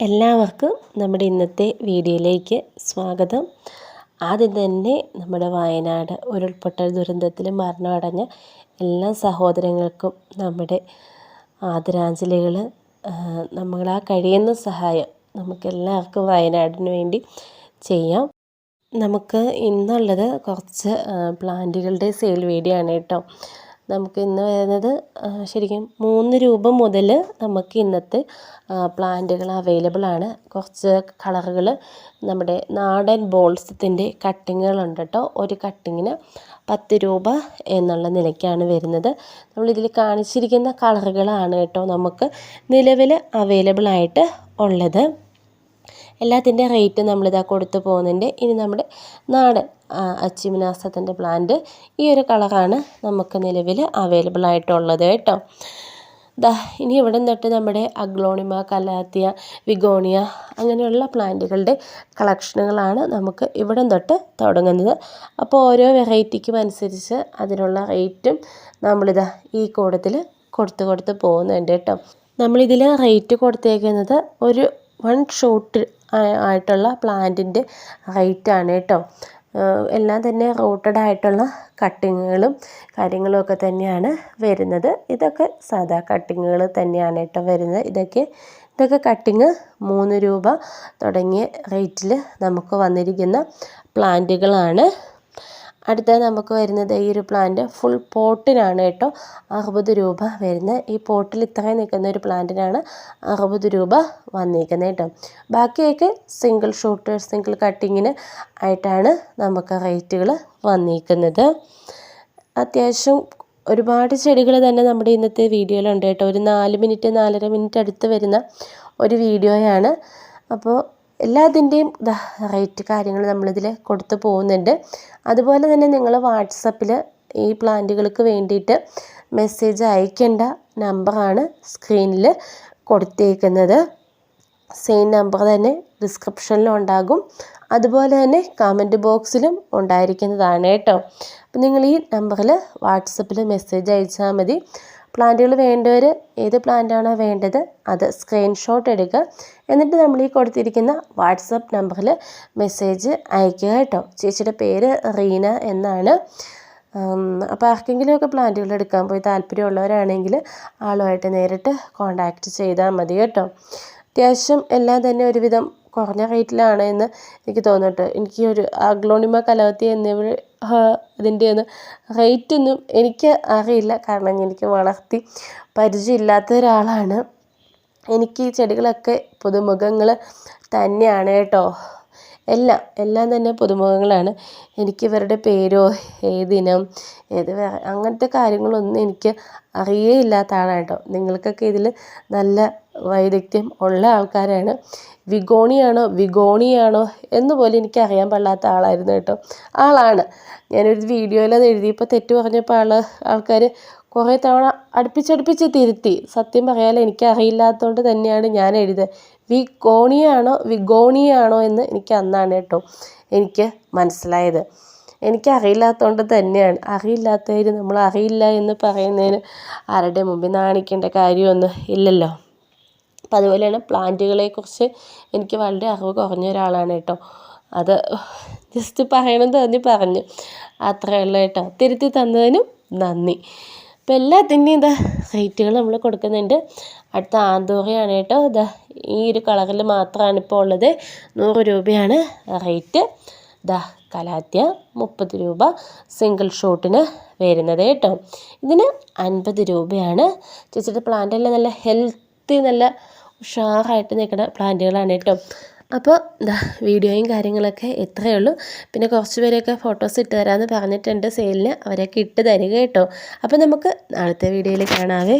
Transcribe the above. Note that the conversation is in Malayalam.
എല്ലാവർക്കും നമ്മുടെ ഇന്നത്തെ വീഡിയോയിലേക്ക് സ്വാഗതം. ആദ്യം തന്നെ നമ്മുടെ വയനാട് ഉരുൾപൊട്ടൽ ദുരന്തത്തിൽ മരണമടഞ്ഞ എല്ലാ സഹോദരങ്ങൾക്കും നമ്മുടെ ആദരാഞ്ജലികൾ. നമ്മളാ കഴിയുന്ന സഹായം നമുക്കെല്ലാവർക്കും വയനാടിന് വേണ്ടി ചെയ്യാം. നമുക്ക് ഇന്നുള്ളത് കുറച്ച് പ്ലാന്റുകളുടെ സെയിൽ വീഡിയോ ആണ് കേട്ടോ. നമുക്ക് ഇന്ന് വരുന്നത് ശരിക്കും 3 രൂപ മുതൽ നമുക്ക് ഇന്നത്തെ പ്ലാന്റുകൾ അവൈലബിൾ ആണ്. കുറച്ച് കളറുകൾ നമ്മുടെ നാടൻ ബോൾസത്തിൻ്റെ കട്ടിങ്ങുകളുണ്ട് കേട്ടോ. ഒരു കട്ടിങ്ങിന് 10 രൂപ എന്നുള്ള നിലയ്ക്കാണ് വരുന്നത്. നമ്മളിതിൽ കാണിച്ചിരിക്കുന്ന കളറുകളാണ് കേട്ടോ നമുക്ക് നിലവിൽ അവൈലബിൾ ആയിട്ട് ഉള്ളത്. എല്ലാത്തിൻ്റെ റേറ്റ് നമ്മളിതാ കൊടുത്തു പോകുന്നുണ്ട്. ഇനി നമ്മുടെ നാടൻ അച്ചിമിനാസത്തിൻ്റെ പ്ലാന്റ് ഈ ഒരു കളറാണ് നമുക്ക് നിലവിൽ അവൈലബിൾ ആയിട്ടുള്ളത് കേട്ടോ. ഇനി ഇവിടെ തൊട്ട് നമ്മുടെ അഗ്ലോണിമ, കലാത്തിയ, വിഗോണിയ അങ്ങനെയുള്ള പ്ലാന്റുകളുടെ കളക്ഷനുകളാണ് നമുക്ക് ഇവിടെ തൊട്ട് തുടങ്ങുന്നത്. അപ്പോൾ ഓരോ വെറൈറ്റിക്കും അനുസരിച്ച് അതിനുള്ള റേറ്റും നമ്മളിതാ ഈ കൂടത്തിൽ കൊടുത്ത് പോകുന്നുണ്ട് കേട്ടോ. നമ്മളിതിൽ റേറ്റ് കൊടുത്തേക്കുന്നത് ഒരു 1 ഷോട്ട് ആയിട്ടുള്ള പ്ലാന്റിൻ്റെ റേറ്റാണ് കേട്ടോ. എല്ലാം തന്നെ റൂട്ടഡ് ആയിട്ടുള്ള കട്ടിങ്ങുകളും കാര്യങ്ങളുമൊക്കെ തന്നെയാണ് വരുന്നത്. ഇതൊക്കെ സാധാ കട്ടിങ്ങുകൾ തന്നെയാണ് കേട്ടോ വരുന്നത്. ഇതൊക്കെ കട്ടിങ് 3 രൂപ തുടങ്ങിയ റേറ്റിൽ നമുക്ക് വന്നിരിക്കുന്ന പ്ലാന്റുകളാണ്. അടുത്ത നമുക്ക് വരുന്നത് ഈ ഒരു പ്ലാന്റ് ഫുൾ പോട്ടിനാണ് കേട്ടോ 60 രൂപ വരുന്നത്. ഈ പോട്ടിൽ ഇത്രയും നിൽക്കുന്ന ഒരു പ്ലാന്റിനാണ് 60 രൂപ വന്നിരിക്കുന്നത് കേട്ടോ. ബാക്കിയൊക്കെ സിംഗിൾ ഷൂട്ട്, സിംഗിൾ കട്ടിങ്ങിന് ആയിട്ടാണ് നമുക്ക് റേറ്റുകൾ വന്നിരിക്കുന്നത്. അത്യാവശ്യം ഒരുപാട് ചെടികൾ തന്നെ നമ്മുടെ ഇന്നത്തെ വീഡിയോയിലുണ്ട് കേട്ടോ. ഒരു 4 മിനിറ്റ് 4.5 മിനിറ്റ് അടുത്ത് വരുന്ന ഒരു വീഡിയോയാണ്. അപ്പോൾ എല്ലാത്തിൻ്റെയും റേറ്റ് കാര്യങ്ങൾ നമ്മളിതിൽ കൊടുത്തു പോകുന്നുണ്ട്. അതുപോലെ തന്നെ നിങ്ങൾ വാട്സപ്പിൽ ഈ പ്ലാന്റുകൾക്ക് വേണ്ടിയിട്ട് മെസ്സേജ് അയക്കേണ്ട നമ്പറാണ് സ്ക്രീനിൽ കൊടുത്തേക്കുന്നത്. സെയിം നമ്പർ തന്നെ ഡിസ്ക്രിപ്ഷനിലും ഉണ്ടാകും, അതുപോലെ തന്നെ കമൻറ്റ് ബോക്സിലും ഉണ്ടായിരിക്കുന്നതാണ് കേട്ടോ. അപ്പോൾ നിങ്ങൾ ഈ നമ്പറിൽ വാട്സപ്പിൽ മെസ്സേജ് അയച്ചാൽ മതി. പ്ലാന്റുകൾ വേണ്ടവർ ഏത് പ്ലാന്റാണോ വേണ്ടത് അത് സ്ക്രീൻഷോട്ട് എടുക്കുക. എന്നിട്ട് നമ്മൾ ഈ കൊടുത്തിരിക്കുന്ന വാട്സപ്പ് നമ്പറിൽ മെസ്സേജ് അയക്കുക കേട്ടോ. ചേച്ചിയുടെ പേര് റീന എന്നാണ്. അപ്പോൾ ആർക്കെങ്കിലുമൊക്കെ പ്ലാന്റുകൾ എടുക്കാൻ പോയി താല്പര്യമുള്ളവരാണെങ്കിൽ ആളുമായിട്ട് നേരിട്ട് കോൺടാക്റ്റ് ചെയ്താൽ മതി കേട്ടോ. അത്യാവശ്യം എല്ലാം തന്നെ ഒരുവിധം കുറഞ്ഞ റേറ്റിലാണ് എന്ന് എനിക്ക് തോന്നുന്നുണ്ട്. എനിക്ക് ഒരു അഗ്ലോണിമ, കലാത്തി എന്നിവ ഇതിൻ്റെ ഒന്നും റേറ്റൊന്നും എനിക്ക് അറിയില്ല. കാരണം എനിക്ക് വളർത്തി പരിചയമില്ലാത്ത ഒരാളാണ്. എനിക്ക് ഈ ചെടികളൊക്കെ പുതുമുഖങ്ങൾ തന്നെയാണ് കേട്ടോ. എല്ലാം തന്നെ പുതുമുഖങ്ങളാണ്. എനിക്ക് ഇവരുടെ പേരോ ഏതിനം അങ്ങനത്തെ കാര്യങ്ങളൊന്നും എനിക്ക് അറിയേയില്ലാത്ത ആളാണ് കേട്ടോ. നിങ്ങൾക്കൊക്കെ ഇതിൽ നല്ല വൈദഗ്ധ്യം ഉള്ള ആൾക്കാരാണ്. വിഗോണിയാണോ എന്ന് പോലും എനിക്ക് അറിയാൻ പാടില്ലാത്ത ആളായിരുന്നു കേട്ടോ. ആളാണ്. ഞാനൊരു വീഡിയോയിൽ അത് എഴുതിയപ്പോൾ തെറ്റ് പറഞ്ഞപ്പോൾ ആൾക്കാർ കുറേ തവണ അടുപ്പിച്ചടുപ്പിച്ച് തിരുത്തി. സത്യം പറയാൻ എനിക്ക് അറിയില്ലാത്തതുകൊണ്ട് തന്നെയാണ് ഞാൻ എഴുതിയത്. വിഗോണിയാണോ എന്ന് എനിക്ക് അന്നാണ് കേട്ടോ എനിക്ക് മനസ്സിലായത്. എനിക്കറിയില്ലാത്തതുകൊണ്ട് തന്നെയാണ്. അറിയില്ലാത്തവർ നമ്മൾ അറിയില്ല എന്ന് പറയുന്നതിന് ആരുടെ മുമ്പിൽ നാണിക്കേണ്ട കാര്യമൊന്നും ഇല്ലല്ലോ. അപ്പോൾ അതുപോലെയാണ് പ്ലാന്റുകളെക്കുറിച്ച് എനിക്ക് വളരെ അറിവ് കുറഞ്ഞ ഒരാളാണ് കേട്ടോ. അത് ജസ്റ്റ് പറയണമെന്ന് തോന്നി പറഞ്ഞു, അത്രയേ ഉള്ളൂ കേട്ടോ. തിരുത്തി തന്നതിനും നന്ദി. അപ്പോൾ എല്ലാത്തിൻ്റെയും റേറ്റുകൾ നമ്മൾ കൊടുക്കുന്നുണ്ട്. അടുത്ത ആന്തോറയാണ് കേട്ടോ. ഈ ഒരു കളറിൽ മാത്രമാണ് ഇപ്പോൾ ഉള്ളത്. 100 രൂപയാണ് റേറ്റ്. കലാത്തിയ 30 രൂപ സിംഗിൾ ഷോട്ടിന് വരുന്നത് കേട്ടോ. ഇതിന് 50 രൂപയാണ്. ചേച്ചിയുടെ പ്ലാന്റെല്ലാം നല്ല ഹെൽത്തി, നല്ല ഉഷാറായിട്ട് നിൽക്കുന്ന പ്ലാന്റുകളാണ് കേട്ടോ. അപ്പോൾ വീഡിയോയും കാര്യങ്ങളൊക്കെ ഇത്രയേ ഉള്ളൂ. പിന്നെ കുറച്ച് പേരൊക്കെ ഫോട്ടോസ് ഇട്ട് തരാമെന്ന് പറഞ്ഞിട്ടുണ്ട് സെയിലിന്. അവരൊക്കെ ഇട്ട് തരിക കേട്ടോ. അപ്പോൾ നമുക്ക് നാളത്തെ വീഡിയോയിൽ കാണാവേ.